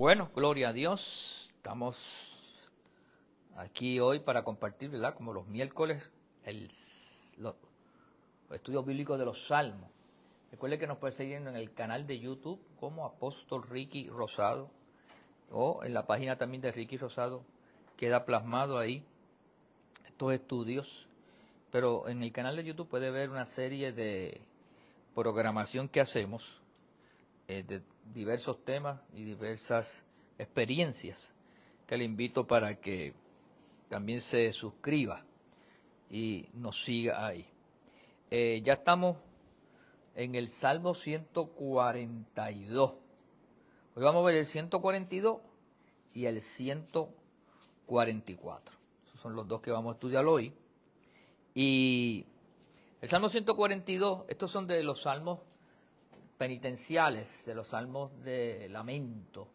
Bueno, gloria a Dios. Estamos aquí hoy para compartir, ¿verdad? Como los miércoles, los estudios bíblicos de los Salmos. Recuerde que nos puede seguir en el canal de YouTube como Apóstol Ricky Rosado, o en la página también de Ricky Rosado queda plasmado ahí estos estudios. Pero en el canal de YouTube puede ver una serie de programación que hacemos de diversos temas y diversas experiencias que le invito para que también se suscriba y nos siga ahí. Ya estamos en el Salmo 142. Hoy vamos a ver el 142 y el 144. Esos son los dos que vamos a estudiar hoy. Y el Salmo 142, estos son de los salmos penitenciales, de los salmos de lamento.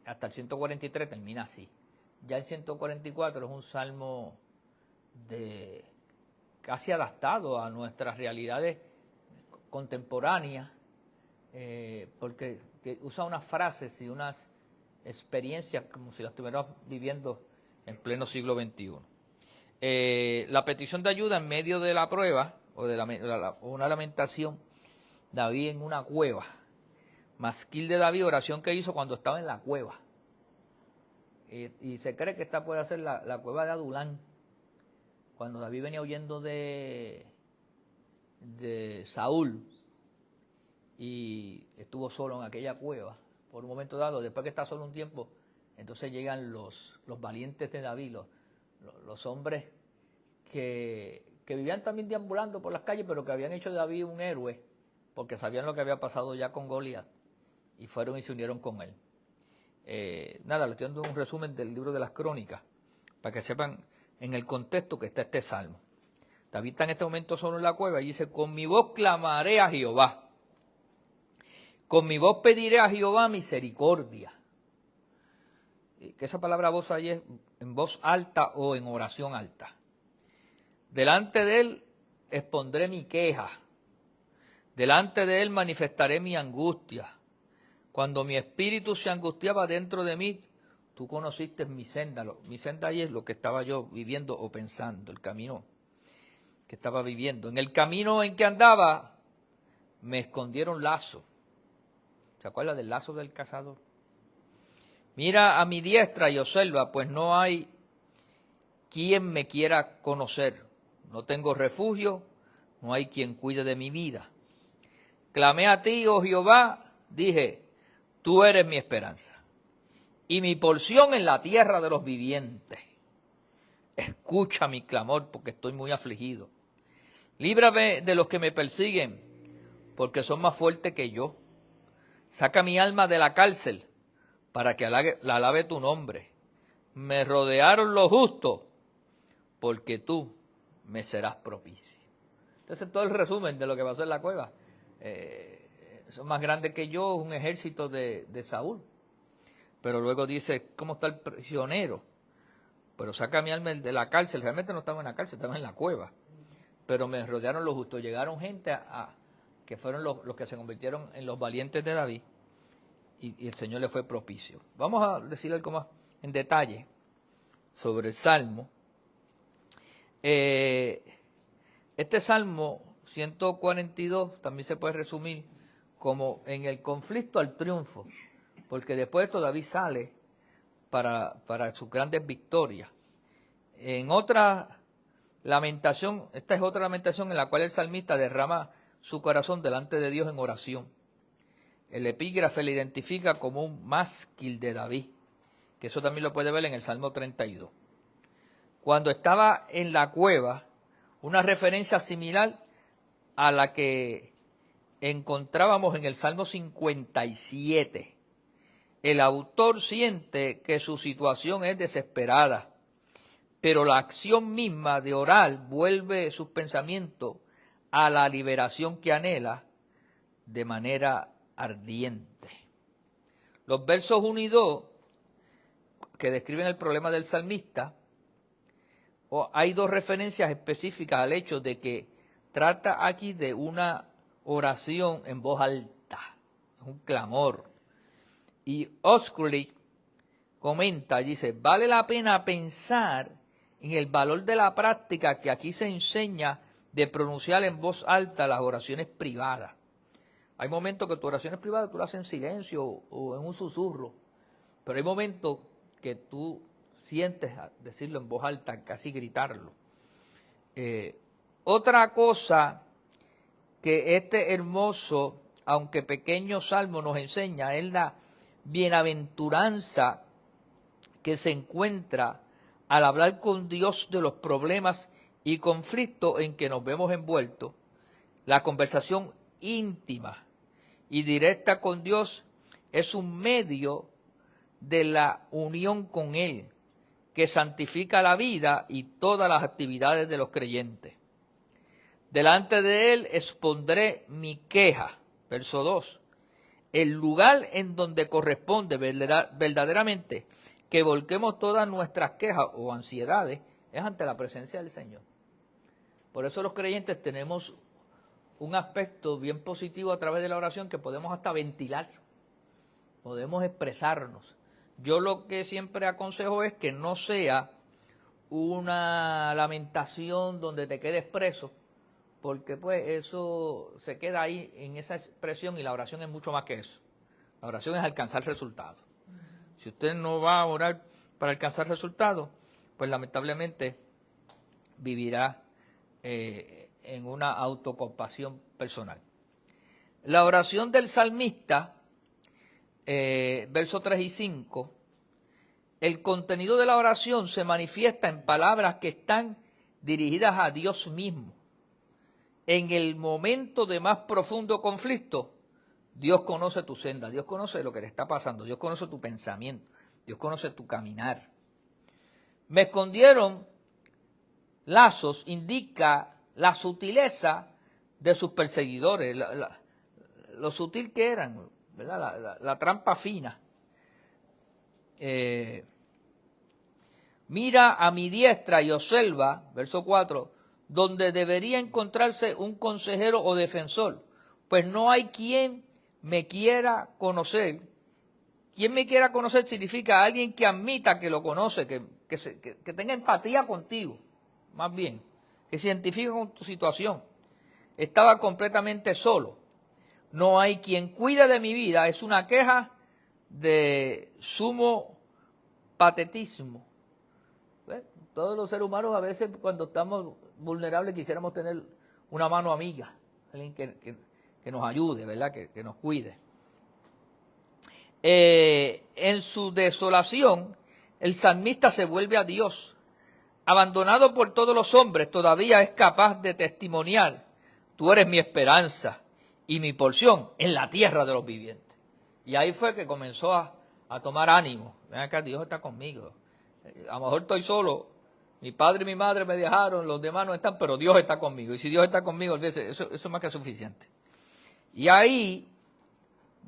Hasta el 143 termina así. Ya el 144 es un salmo casi adaptado a nuestras realidades contemporáneas, porque usa unas frases y unas experiencias como si las estuviéramos viviendo en pleno siglo XXI. La petición de ayuda en medio de la prueba, o de una lamentación, David en una cueva. Masquil de David, oración que hizo cuando estaba en la cueva. Y se cree que esta puede ser la cueva de Adulán, cuando David venía huyendo de Saúl y estuvo solo en aquella cueva por un momento dado. Después que está solo un tiempo, entonces llegan los valientes de David, los hombres que vivían también deambulando por las calles, pero que habían hecho de David un héroe, porque sabían lo que había pasado ya con Goliat, y fueron y se unieron con él. Les estoy dando un resumen del libro de las Crónicas, para que sepan en el contexto que está este salmo. David está en este momento solo en la cueva y dice: con mi voz clamaré a Jehová, con mi voz pediré a Jehová misericordia. Que esa palabra voz ahí es en voz alta o en oración alta. Delante de él expondré mi queja, delante de él manifestaré mi angustia. Cuando mi espíritu se angustiaba dentro de mí, tú conociste mi senda. Mi senda ahí es lo que estaba yo viviendo o pensando, el camino que estaba viviendo. En el camino en que andaba, me escondieron lazo. ¿Se acuerda del lazo del cazador? Mira a mi diestra y observa, pues no hay quien me quiera conocer. No tengo refugio, no hay quien cuide de mi vida. Clamé a ti, oh Jehová, dije, tú eres mi esperanza y mi porción en la tierra de los vivientes. Escucha mi clamor porque estoy muy afligido. Líbrame de los que me persiguen, porque son más fuertes que yo. Saca mi alma de la cárcel para que la alabe tu nombre. Me rodearon los justos, porque tú me serás propicio. Entonces todo el resumen de lo que pasó en la cueva. Son más grandes que yo, un ejército de Saúl. Pero luego dice, ¿cómo está el prisionero? Pero saca mi alma de la cárcel. Realmente no estaba en la cárcel, estaba en la cueva. Pero me rodearon los justos. Llegaron gente que fueron los que se convirtieron en los valientes de David. Y el Señor le fue propicio. Vamos a decir algo más en detalle sobre el Salmo. Este Salmo 142 también se puede resumir como en el conflicto al triunfo, porque después de esto David sale para sus grandes victorias. En otra lamentación, esta es otra lamentación en la cual el salmista derrama su corazón delante de Dios en oración. El epígrafe le identifica como un másquil de David, que eso también lo puede ver en el Salmo 32. Cuando estaba en la cueva, una referencia similar a la que encontrábamos en el Salmo 57. El autor siente que su situación es desesperada, pero la acción misma de orar vuelve sus pensamientos a la liberación que anhela de manera ardiente. Los versos 1 y 2, que describen el problema del salmista, hay dos referencias específicas al hecho de que trata aquí de una oración en voz alta, un clamor. Y Osculi comenta, dice, vale la pena pensar en el valor de la práctica que aquí se enseña de pronunciar en voz alta las oraciones privadas. Hay momentos que tus oraciones privadas tú las haces en silencio o en un susurro, pero hay momentos que tú sientes decirlo en voz alta, casi gritarlo. Otra cosa que este hermoso, aunque pequeño salmo nos enseña es la bienaventuranza que se encuentra al hablar con Dios de los problemas y conflictos en que nos vemos envueltos. La conversación íntima y directa con Dios es un medio de la unión con Él, que santifica la vida y todas las actividades de los creyentes. Delante de Él expondré mi queja, verso 2. El lugar en donde corresponde verdaderamente que volquemos todas nuestras quejas o ansiedades es ante la presencia del Señor. Por eso los creyentes tenemos un aspecto bien positivo a través de la oración, que podemos hasta ventilar, podemos expresarnos. Yo lo que siempre aconsejo es que no sea una lamentación donde te quedes preso, porque pues eso se queda ahí en esa expresión, y la oración es mucho más que eso. La oración es alcanzar resultados. Si usted no va a orar para alcanzar resultados, pues lamentablemente vivirá en una autocompasión personal. La oración del salmista, versos 3 y 5, el contenido de la oración se manifiesta en palabras que están dirigidas a Dios mismo. En el momento de más profundo conflicto, Dios conoce tu senda, Dios conoce lo que te está pasando, Dios conoce tu pensamiento, Dios conoce tu caminar. Me escondieron lazos indica la sutileza de sus perseguidores, lo sutil que eran, ¿verdad? La trampa fina. Mira a mi diestra y observa, verso 4, donde debería encontrarse un consejero o defensor, pues no hay quien me quiera conocer. Quien me quiera conocer significa alguien que admita que lo conoce, que tenga empatía contigo, más bien, que se identifique con tu situación. Estaba completamente solo. No hay quien cuide de mi vida. Es una queja de sumo patetismo. ¿Ves? Todos los seres humanos a veces cuando estamos vulnerables quisiéramos tener una mano amiga, alguien que nos ayude, ¿verdad? Que nos cuide. En su desolación, el salmista se vuelve a Dios. Abandonado por todos los hombres, todavía es capaz de testimoniar: tú eres mi esperanza y mi porción en la tierra de los vivientes. Y ahí fue que comenzó a tomar ánimo. Ven acá, Dios está conmigo. A lo mejor estoy solo, mi padre y mi madre me dejaron, los demás no están, pero Dios está conmigo. Y si Dios está conmigo, eso es más que suficiente. Y ahí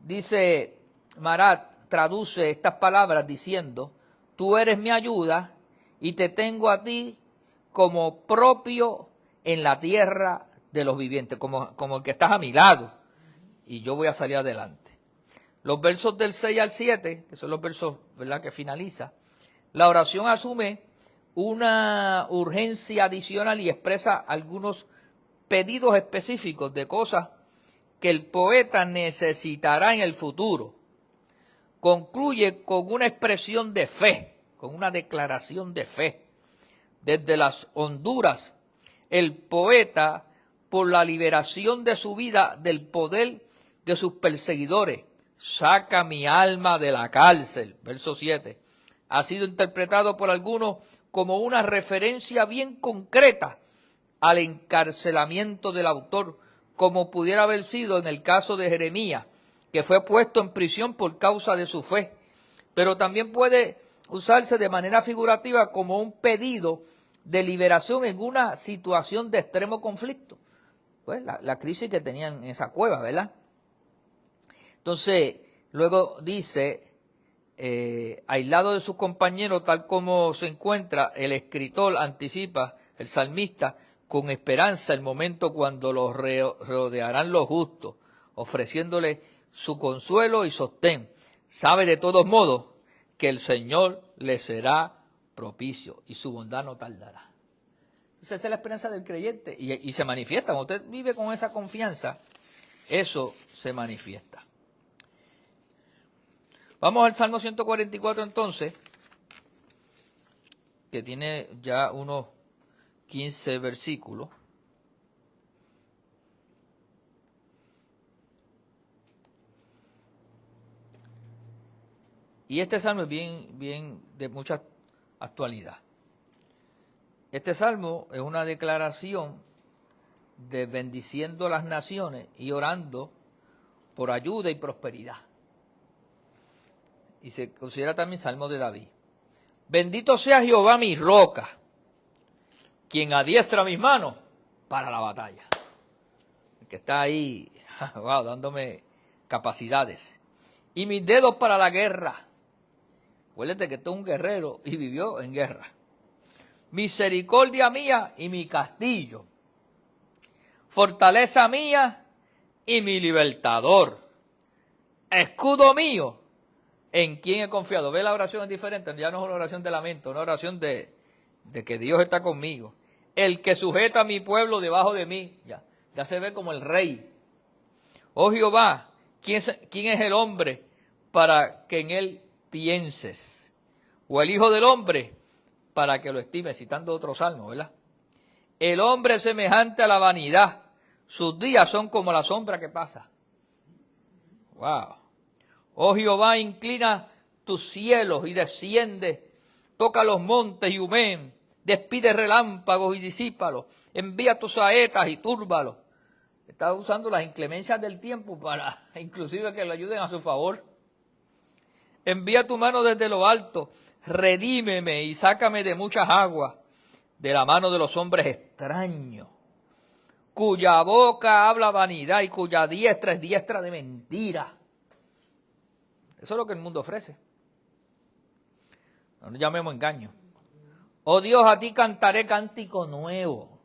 dice Marat, traduce estas palabras diciendo: tú eres mi ayuda y te tengo a ti como propio en la tierra de los vivientes, como el que estás a mi lado, y yo voy a salir adelante. Los versos del 6 al 7, que son los versos, ¿verdad?, que finaliza, la oración asume una urgencia adicional y expresa algunos pedidos específicos de cosas que el poeta necesitará en el futuro. Concluye con una expresión de fe, con una declaración de fe. Desde las Honduras, el poeta, por la liberación de su vida del poder de sus perseguidores, saca mi alma de la cárcel, verso 7, ha sido interpretado por algunos como una referencia bien concreta al encarcelamiento del autor, como pudiera haber sido en el caso de Jeremías, que fue puesto en prisión por causa de su fe. Pero también puede usarse de manera figurativa como un pedido de liberación en una situación de extremo conflicto. Pues la crisis que tenían en esa cueva, ¿verdad? Entonces, luego dice, aislado de sus compañeros, tal como se encuentra, el escritor anticipa, el salmista, con esperanza el momento cuando los rodearán los justos, ofreciéndole su consuelo y sostén. sabe de todos modos que el Señor le será propicio y su bondad no tardará. Entonces esa es la esperanza del creyente y se manifiesta. Cuando usted vive con esa confianza, eso se manifiesta. Vamos al Salmo 144 entonces, que tiene ya unos 15 versículos. Y este salmo es bien de mucha actualidad. Este salmo es una declaración de bendiciendo las naciones y orando por ayuda y prosperidad. Y se considera también salmo de David. Bendito sea Jehová mi roca, quien adiestra mis manos para la batalla. El que está ahí, wow, dándome capacidades. Y mis dedos para la guerra. Acuérdate que esto es un guerrero y vivió en guerra. Misericordia mía y mi castillo. Fortaleza mía y mi libertador. Escudo mío, en quien he confiado. Ve, la oración es diferente, ya no es una oración de lamento, una oración de que Dios está conmigo. El que sujeta a mi pueblo debajo de mí. Ya se ve como el rey. Oh Jehová, ¿quién es el hombre para que en él pienses? O el hijo del hombre para que lo estime, citando otro salmo, ¿verdad? El hombre es semejante a la vanidad, sus días son como la sombra que pasa. Wow. Oh Jehová, inclina tus cielos y desciende, toca los montes y humeen, despide relámpagos y disípalos, envía tus saetas y túrbalos. Está usando las inclemencias del tiempo para inclusive que le ayuden a su favor. Envía tu mano desde lo alto, redímeme y sácame de muchas aguas, de la mano de los hombres extraños, cuya boca habla vanidad y cuya diestra es diestra de mentira. Eso es lo que el mundo ofrece. No nos llamemos engaño. Oh Dios, a ti cantaré cántico nuevo.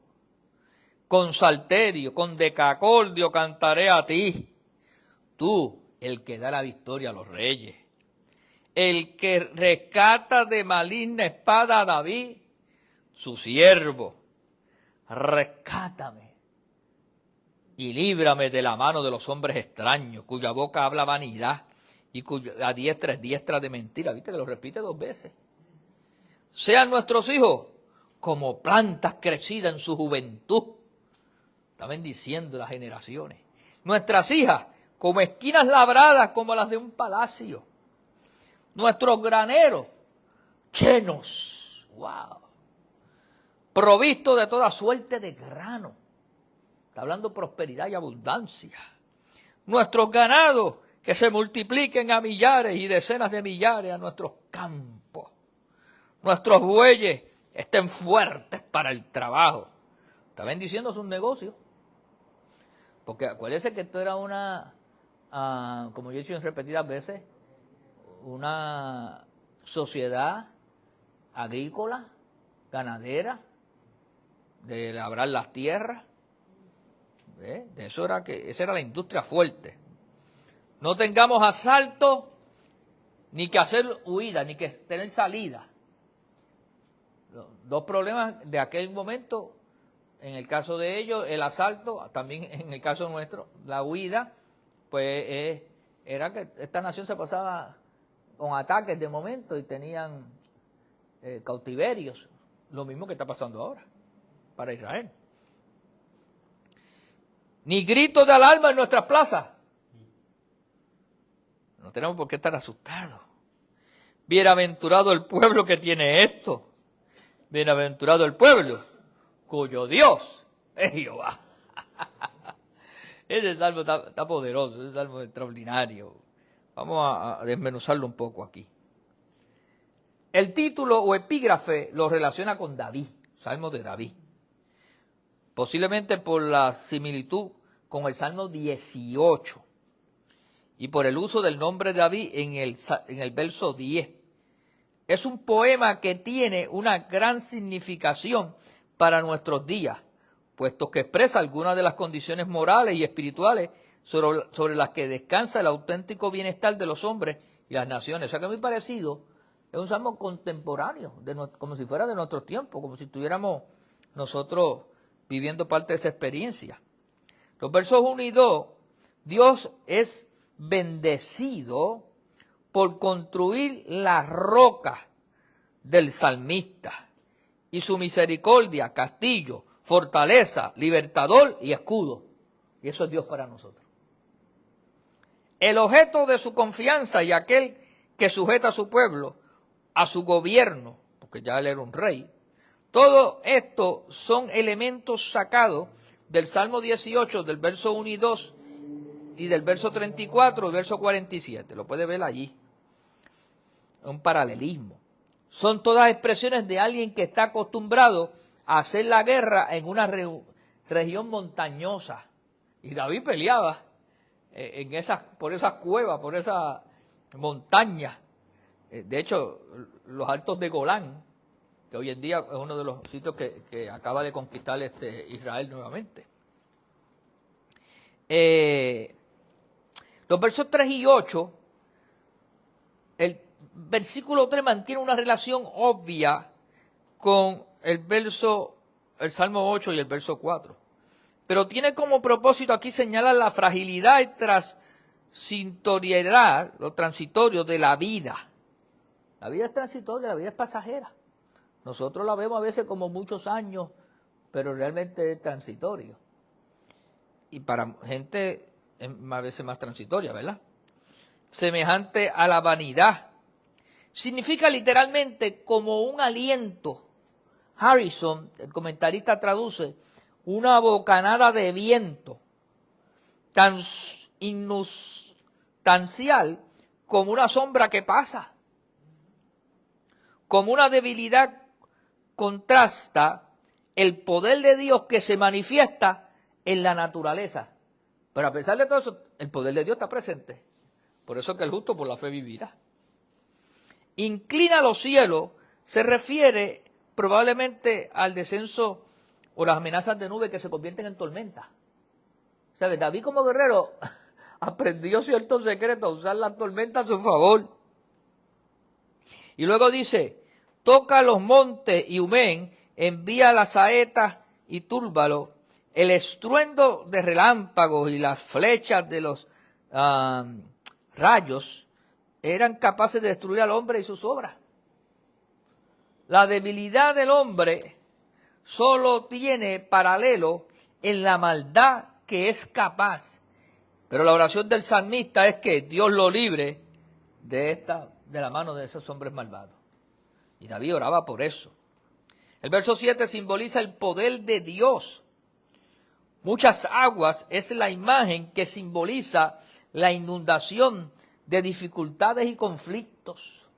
Con salterio, con decacordio cantaré a ti. Tú, el que da la victoria a los reyes. El que rescata de maligna espada a David, su siervo. Rescátame y líbrame de la mano de los hombres extraños, cuya boca habla vanidad y cuya diestra es diestra de mentira. ¿Viste que lo repite 2 veces? Sean nuestros hijos como plantas crecidas en su juventud. Está bendiciendo las generaciones. Nuestras hijas como esquinas labradas como las de un palacio. Nuestros graneros llenos. Wow. Provistos de toda suerte de grano. Está hablando prosperidad y abundancia. Nuestros ganados que se multipliquen a millares y decenas de millares a nuestros campos. Nuestros bueyes estén fuertes para el trabajo. Está bendiciendo sus negocios. Porque acuérdense que esto era una, como yo he dicho en repetidas veces, una sociedad agrícola, ganadera, de labrar las tierras. ¿Ve? De eso era esa era la industria fuerte. No tengamos asalto, ni que hacer huida, ni que tener salida. 2 problemas de aquel momento, en el caso de ellos, el asalto, también en el caso nuestro, la huida, pues era que esta nación se pasaba con ataques de momento y tenían cautiverios, lo mismo que está pasando ahora para Israel. Ni gritos de alarma en nuestras plazas. No tenemos por qué estar asustados. Bienaventurado el pueblo que tiene esto. Bienaventurado el pueblo cuyo Dios es Jehová. Ese salmo está poderoso, ese salmo es extraordinario. Vamos a desmenuzarlo un poco aquí. El título o epígrafe lo relaciona con David, salmo de David. Posiblemente por la similitud con el Salmo 18 y por el uso del nombre de David en el verso 10. Es un poema que tiene una gran significación para nuestros días, puesto que expresa algunas de las condiciones morales y espirituales sobre las que descansa el auténtico bienestar de los hombres y las naciones. O sea que muy parecido, es un salmo contemporáneo, como si fuera de nuestro tiempo, como si estuviéramos nosotros viviendo parte de esa experiencia. Los versos 1 y 2, Dios es bendecido por construir la roca del salmista y su misericordia, castillo, fortaleza, libertador y escudo. Y eso es Dios para nosotros. El objeto de su confianza y aquel que sujeta a su pueblo, a su gobierno, porque ya él era un rey. Todo esto son elementos sacados del Salmo 18, del verso 1 y 2, y del verso 34 y verso 47. Lo puede ver allí. Un paralelismo. Son todas expresiones de alguien que está acostumbrado a hacer la guerra en una región montañosa. Y David peleaba por esas cuevas, por esas montañas. De hecho, los altos de Golán, que hoy en día es uno de los sitios que acaba de conquistar Israel nuevamente. Los versos 3 y 8, el versículo 3 mantiene una relación obvia con el Salmo 8 y el verso 4. Pero tiene como propósito aquí señalar la fragilidad y transitoriedad, lo transitorio de la vida. La vida es transitoria, la vida es pasajera. Nosotros la vemos a veces como muchos años, pero realmente es transitorio. Y para gente es a veces más transitoria, ¿verdad? Semejante a la vanidad. Significa literalmente como un aliento. Harrison, el comentarista, traduce una bocanada de viento tan inustancial como una sombra que pasa. Como una debilidad contrasta el poder de Dios que se manifiesta en la naturaleza. Pero a pesar de todo eso, el poder de Dios está presente. Por eso que el justo por la fe vivirá. Inclina los cielos se refiere probablemente al descenso o las amenazas de nubes que se convierten en tormentas. ¿Sabes? David como guerrero aprendió ciertos secretos a usar las tormentas a su favor. Y luego dice, toca los montes y humén, envía las saetas y túrbalos, el estruendo de relámpagos y las flechas de los rayos eran capaces de destruir al hombre y sus obras. La debilidad del hombre solo tiene paralelo en la maldad que es capaz. Pero la oración del salmista es que Dios lo libre de la mano de esos hombres malvados. Y David oraba por eso. El verso 7 simboliza el poder de Dios. Muchas aguas es la imagen que simboliza la inundación de dificultades y conflictos.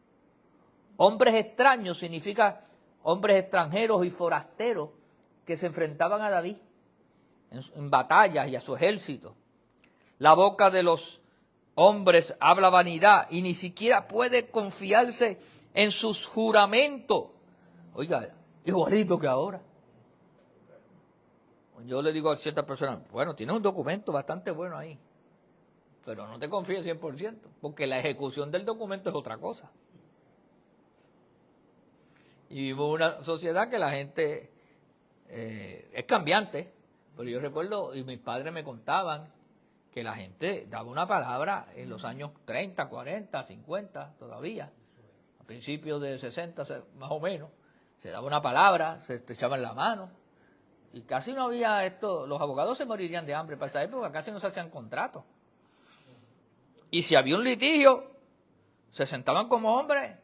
Hombres extraños significa hombres extranjeros y forasteros que se enfrentaban a David en batallas y a su ejército. La boca de los hombres habla vanidad y ni siquiera puede confiarse en sus juramentos. Oiga, igualito que ahora. Yo le digo a ciertas personas, bueno, tienes un documento bastante bueno ahí, pero no te confíes 100%, porque la ejecución del documento es otra cosa. Y vivimos en una sociedad que la gente es cambiante, pero yo recuerdo, y mis padres me contaban, que la gente daba una palabra en los años 30, 40, 50 todavía, a principios de 60 más o menos, se daba una palabra, se estrechaban la mano, y casi no había esto, los abogados se morirían de hambre para esa época, casi no se hacían contratos. Y si había un litigio, se sentaban como hombres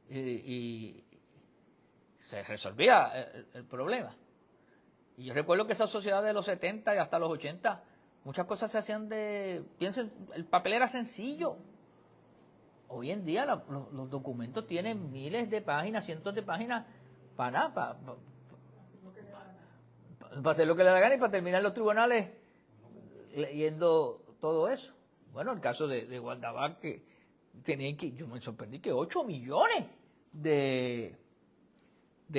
y se resolvía el problema. Y yo recuerdo que esa sociedad de los 70 y hasta los 80, muchas cosas se hacían piensen, el papel era sencillo. Hoy en día los documentos tienen miles de páginas, cientos de páginas para hacer lo que le da gana y para terminar los tribunales leyendo todo eso. Bueno, el caso de Guandabac, que yo me sorprendí que 8 millones de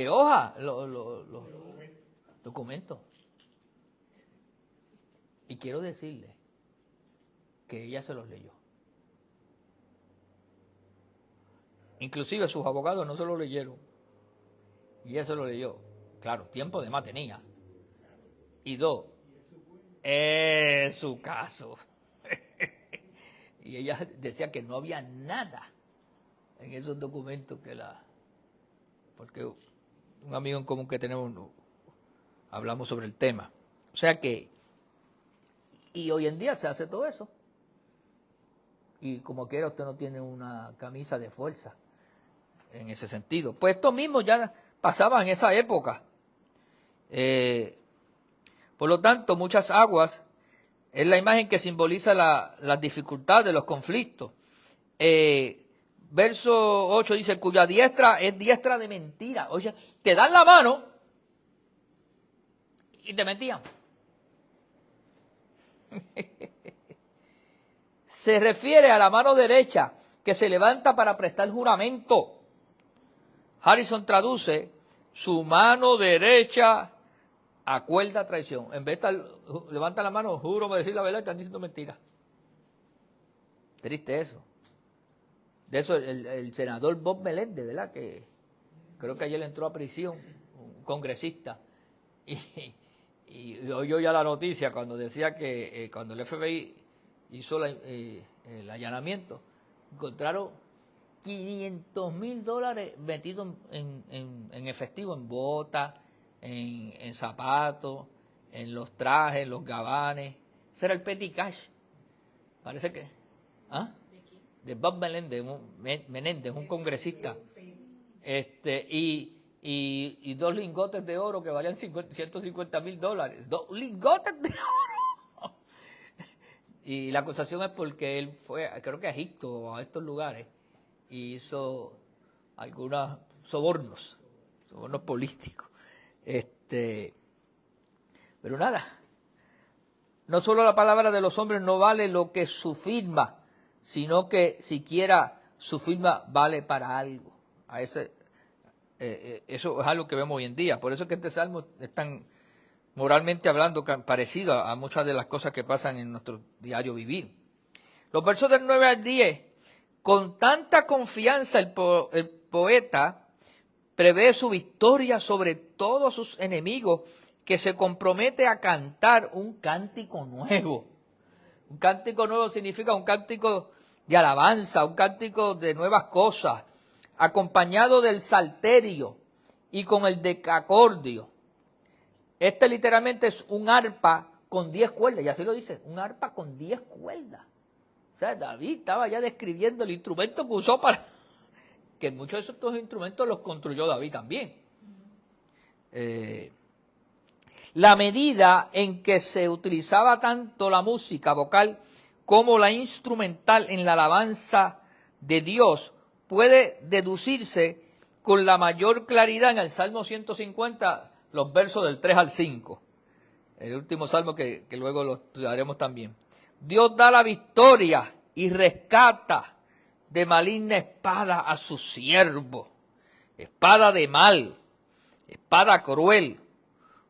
hojas, los documentos. Y quiero decirle que ella se los leyó. Inclusive sus abogados no se lo leyeron. Y ella se lo leyó. Claro, tiempo de más tenía. Y dos, es su caso. Y ella decía que no había nada en esos documentos que la... Porque un amigo en común que tenemos, hablamos sobre el tema. O sea que... Y hoy en día se hace todo eso. Y como quiera usted no tiene una camisa de fuerza en ese sentido. Pues esto mismo ya pasaba en esa época. Por lo tanto, muchas aguas es la imagen que simboliza las dificultades, los conflictos. Verso 8 dice, cuya diestra es diestra de mentira. Oye, te dan la mano y te mentían. Se refiere a la mano derecha que se levanta para prestar juramento. Harrison traduce, su mano derecha acuerda traición. En vez de estar, levanta la mano, juro me decir la verdad, están diciendo mentiras. Triste eso. De eso el senador Bob Meléndez, ¿verdad? Que creo que ayer entró a prisión, un congresista. Y oyó ya la noticia cuando decía que cuando el FBI hizo el allanamiento, encontraron $500,000 metidos en efectivo, en botas, en zapatos, en los trajes, en los gabanes. Ese era el petty cash. Parece que... ¿Ah? De Bob Meléndez, un congresista. Y 2 lingotes de oro que valían $150,000. 2 lingotes de oro. Y la acusación es porque él fue, creo que a Egipto o a estos lugares, y hizo algunos sobornos políticos. Pero nada, no solo la palabra de los hombres no vale lo que su firma, sino que siquiera su firma vale para algo. Eso es algo que vemos hoy en día. Por eso es que este salmo es tan, moralmente hablando, parecido a muchas de las cosas que pasan en nuestro diario vivir. Los versos del 9 al 10, con tanta confianza el poeta prevé su victoria sobre todos sus enemigos, que se compromete a cantar un cántico nuevo. Un cántico nuevo significa un cántico de alabanza, un cántico de nuevas cosas, acompañado del salterio y con el decacordio. Este literalmente es un arpa con 10 cuerdas, y así lo dice, un arpa con 10 cuerdas. O sea, David estaba ya describiendo el instrumento que usó para... Que muchos de estos instrumentos los construyó David también. La medida en que se utilizaba tanto la música vocal como la instrumental en la alabanza de Dios puede deducirse con la mayor claridad en el Salmo 150, los versos del 3 al 5. El último salmo que luego lo estudiaremos también. Dios da la victoria y rescata de maligna espada a su siervo. Espada de mal, espada cruel.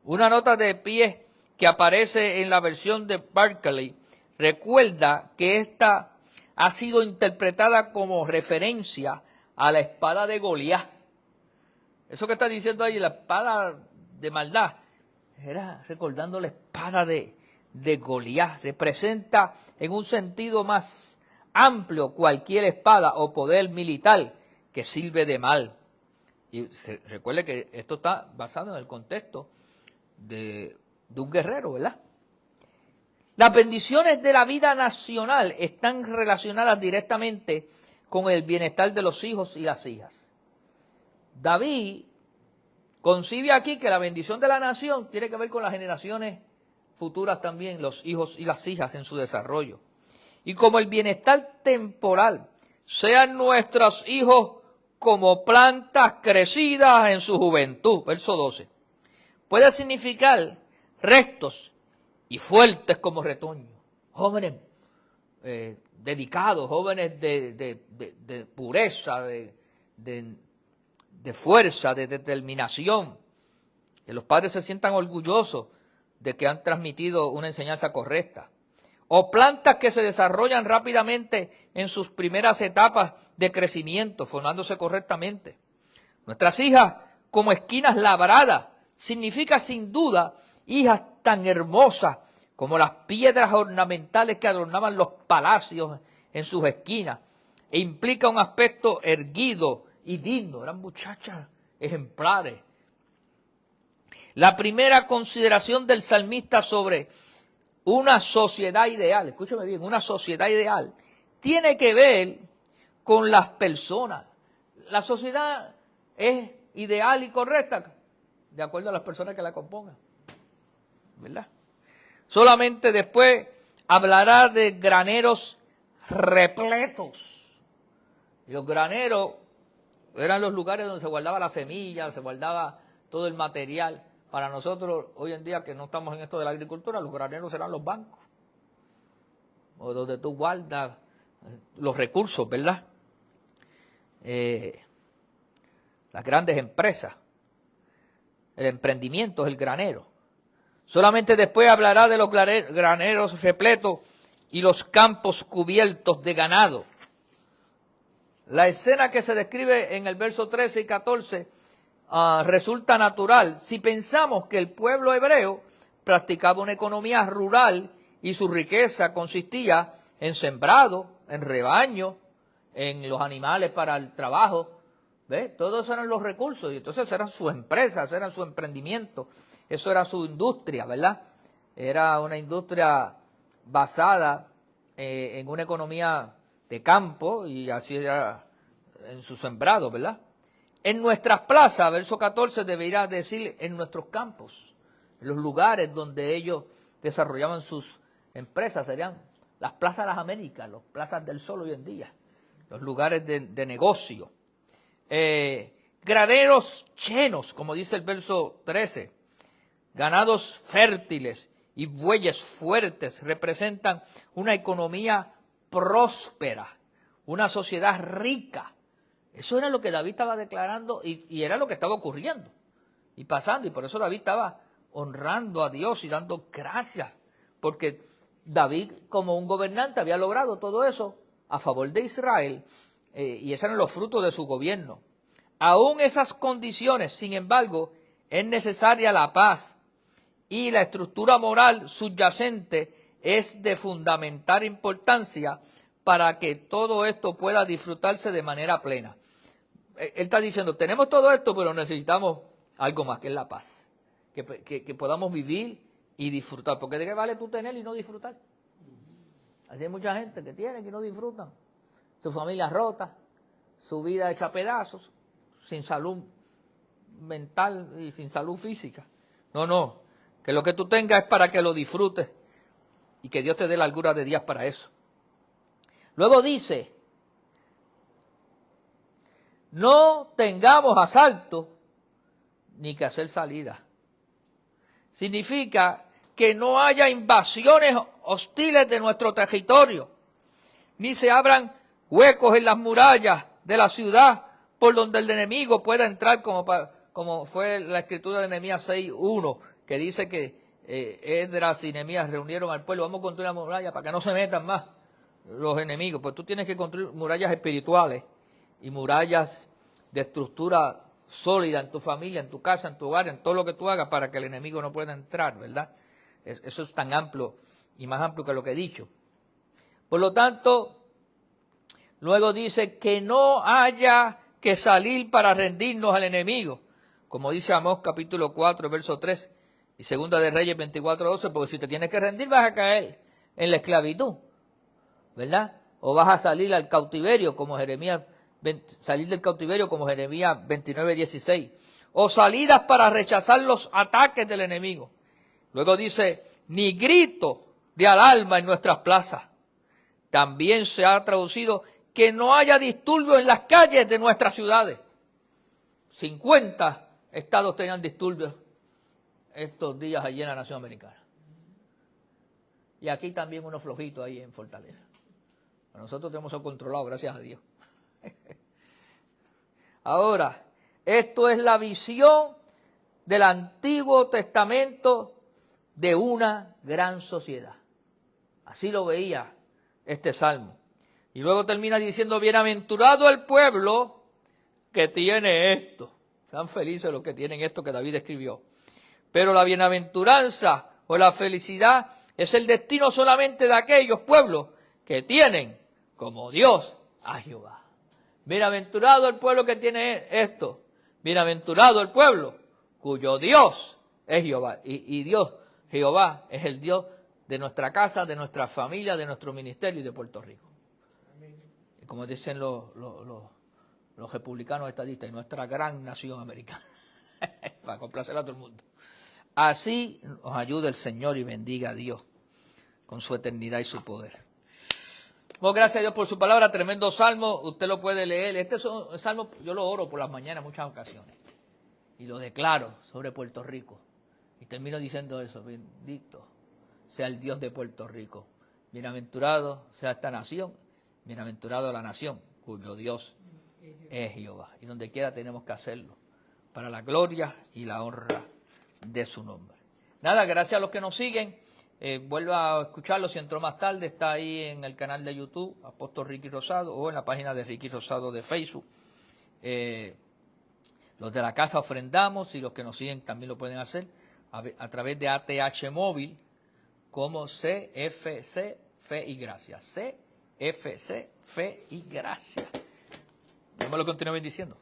Una nota de pie que aparece en la versión de Barclay recuerda que esta ha sido interpretada como referencia a la espada de Goliat. Eso que está diciendo ahí, la espada de maldad, era recordando la espada de Goliat. Representa en un sentido más amplio cualquier espada o poder militar que sirve de mal. Y recuerde que esto está basado en el contexto de un guerrero, ¿verdad? Las bendiciones de la vida nacional están relacionadas directamente con el bienestar de los hijos y las hijas. David concibe aquí que la bendición de la nación tiene que ver con las generaciones futuras también, los hijos y las hijas en su desarrollo. Y como el bienestar temporal, sean nuestros hijos como plantas crecidas en su juventud, verso 12. Puede significar restos y fuertes como retoño, jóvenes dedicados, jóvenes de pureza, de fuerza, de determinación, que los padres se sientan orgullosos de que han transmitido una enseñanza correcta. o plantas que se desarrollan rápidamente en sus primeras etapas de crecimiento, formándose correctamente. Nuestras hijas como esquinas labradas significa sin duda hijas tan hermosas como las piedras ornamentales que adornaban los palacios en sus esquinas, e implica un aspecto erguido y digno. Eran muchachas ejemplares. La primera consideración del salmista sobre una sociedad ideal, escúchame bien, una sociedad ideal, tiene que ver con las personas. La sociedad es ideal y correcta de acuerdo a las personas que la compongan, ¿verdad? Solamente después hablará de graneros repletos. Y los graneros eran los lugares donde se guardaba la semilla, se guardaba todo el material. Para nosotros, hoy en día que no estamos en esto de la agricultura, los graneros serán los bancos, o donde tú guardas los recursos, ¿verdad? Las grandes empresas, el emprendimiento es el granero. Solamente después hablará de los graneros repletos y los campos cubiertos de ganado. La escena que se describe en el verso 13 y 14 resulta natural si pensamos que el pueblo hebreo practicaba una economía rural y su riqueza consistía en sembrado, en rebaño, en los animales para el trabajo. ¿Ves? Todos eran los recursos y entonces eran sus empresas, eran su emprendimiento, eso era su industria, ¿verdad? Era una industria basada en una economía de campo y así era en su sembrado, ¿verdad? En nuestras plazas, verso 14, debería decir en nuestros campos, en los lugares donde ellos desarrollaban sus empresas, serían las plazas de las Américas, las plazas del sol hoy en día, los lugares de negocio. Graneros llenos, como dice el verso 13, ganados fértiles y bueyes fuertes representan una economía próspera, una sociedad rica. Eso era lo que David estaba declarando y era lo que estaba ocurriendo y pasando. Y por eso David estaba honrando a Dios y dando gracias, porque David como un gobernante había logrado todo eso a favor de Israel y esos eran los frutos de su gobierno. Aún esas condiciones, sin embargo, es necesaria la paz y la estructura moral subyacente es de fundamental importancia para que todo esto pueda disfrutarse de manera plena. Él está diciendo, tenemos todo esto, pero necesitamos algo más, que es la paz. Que podamos vivir y disfrutar. Porque ¿de qué vale tú tener y no disfrutar? Así hay mucha gente que tiene y no disfrutan. Su familia rota, su vida hecha a pedazos, sin salud mental y sin salud física. No, que lo que tú tengas es para que lo disfrutes y que Dios te dé la largura de días para eso. Luego dice, no tengamos asalto ni que hacer salida. Significa que no haya invasiones hostiles de nuestro territorio, ni se abran huecos en las murallas de la ciudad por donde el enemigo pueda entrar, como fue la escritura de Nehemías 6:1, que dice que Esdras y Nehemías reunieron al pueblo, vamos a construir una muralla para que no se metan más los enemigos. Pues tú tienes que construir murallas espirituales y murallas de estructura sólida en tu familia, en tu casa, en tu hogar, en todo lo que tú hagas para que el enemigo no pueda entrar, ¿verdad? Eso es tan amplio y más amplio que lo que he dicho. Por lo tanto, luego dice que no haya que salir para rendirnos al enemigo, como dice Amós capítulo 4, verso 3 y segunda de Reyes 24:12, porque si te tienes que rendir vas a caer en la esclavitud, ¿verdad? O vas a salir al cautiverio como Jeremías, salir del cautiverio como Jeremías 29:16, o salidas para rechazar los ataques del enemigo. Luego dice, ni grito de alarma en nuestras plazas. También se ha traducido que no haya disturbios en las calles de nuestras ciudades. 50 estados tenían disturbios estos días allí en la nación americana. Y aquí también unos flojitos ahí en Fortaleza. Nosotros tenemos eso controlado, gracias a Dios. Ahora, esto es la visión del Antiguo Testamento de una gran sociedad. Así lo veía este salmo. Y luego termina diciendo, bienaventurado el pueblo que tiene esto. Sean felices los que tienen esto que David escribió. Pero la bienaventuranza o la felicidad es el destino solamente de aquellos pueblos que tienen como Dios a Jehová. Bienaventurado el pueblo que tiene esto. Bienaventurado el pueblo cuyo Dios es Jehová. Y Dios, Jehová, es el Dios de nuestra casa, de nuestra familia, de nuestro ministerio y de Puerto Rico. Y como dicen los republicanos estadistas, y nuestra gran nación americana. Para complacer a todo el mundo. Así nos ayude el Señor y bendiga a Dios con su eternidad y su poder. Bueno, gracias a Dios por su palabra, tremendo salmo, usted lo puede leer. Este salmo yo lo oro por las mañanas en muchas ocasiones y lo declaro sobre Puerto Rico. Y termino diciendo eso, bendito sea el Dios de Puerto Rico. Bienaventurado sea esta nación, bienaventurado la nación cuyo Dios es Jehová. Y donde quiera tenemos que hacerlo, para la gloria y la honra de su nombre. Nada, gracias a los que nos siguen. Vuelva a escucharlo si entró más tarde. Está ahí en el canal de YouTube, Apóstol Ricky Rosado, o en la página de Ricky Rosado de Facebook. Los de la casa ofrendamos y los que nos siguen también lo pueden hacer a través de ATH Móvil como CFC Fe y Gracia. CFC Fe y Gracia. Dios me lo continúe bendiciendo.